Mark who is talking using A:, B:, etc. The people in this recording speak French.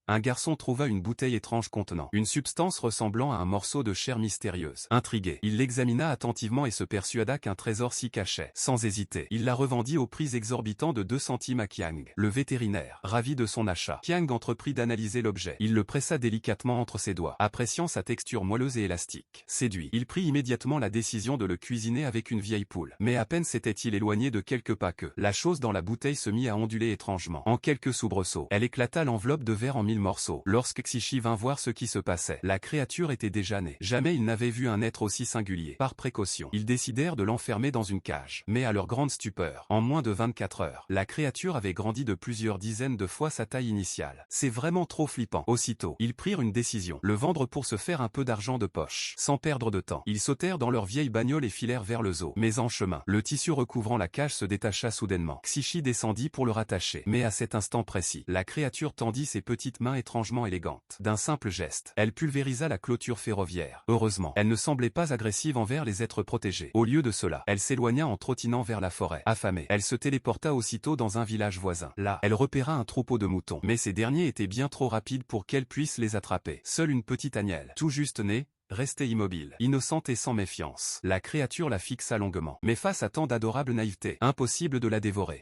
A: un garçon trouva une bouteille étrange contenant une substance ressemblant à un morceau de chair mystérieuse. Intrigué, il l'examina attentivement et se persuada qu'un trésor s'y cachait. Sans hésiter, il la revendit au prix exorbitant de 2 centimes à Qiang. Le vétérinaire, ravi de son achat, Qiang entreprit d'analyser l'objet. Il le pressa délicatement entre ses doigts, appréciant sa texture moelleuse et élastique. Séduit, il prit immédiatement la décision de le cuisiner avec une vieille poule. Mais à peine s'était-il éloigné de quelques pas que la chose dans la bouteille se mit à onduler étrangement. En quelques soubresauts, elle éclata l'enveloppe de verre en 1000 morceaux. Lorsque Xishi vint voir ce qui se passait, la créature était déjà née. Jamais il n'avait vu un être aussi singulier. Par précaution, ils décidèrent de l'enfermer dans une cage. Mais à leur grande stupeur, en moins de 24 heures, la créature avait grandi de plusieurs dizaines de fois sa taille initiale. C'est vraiment trop flippant. Aussitôt, ils prirent une décision, le vendre pour se faire un peu d'argent de poche. Sans perdre de temps, ils sautèrent dans leur vieille bagnole et filèrent vers le zoo. Mais en chemin, le tissu recouvrant la cage se détacha soudainement. Xishi descendit pour le rattacher. Mais à cet instant précis, la créature tendit ses petites mains étrangement élégantes. D'un simple geste, elle pulvérisa la clôture ferroviaire. Heureusement, elle ne semblait pas agressive envers les êtres protégés. Au lieu de cela, elle s'éloigna en trottinant vers la forêt. Affamée, elle se téléporta aussitôt dans un village voisin. Là, elle repéra un troupeau de moutons. Mais ces derniers étaient bien trop rapides pour qu'elle puisse les attraper. Seule une petite agnelle, tout juste née, restait immobile, innocente et sans méfiance. La créature la fixa longuement. Mais face à tant d'adorable naïveté, impossible de la dévorer.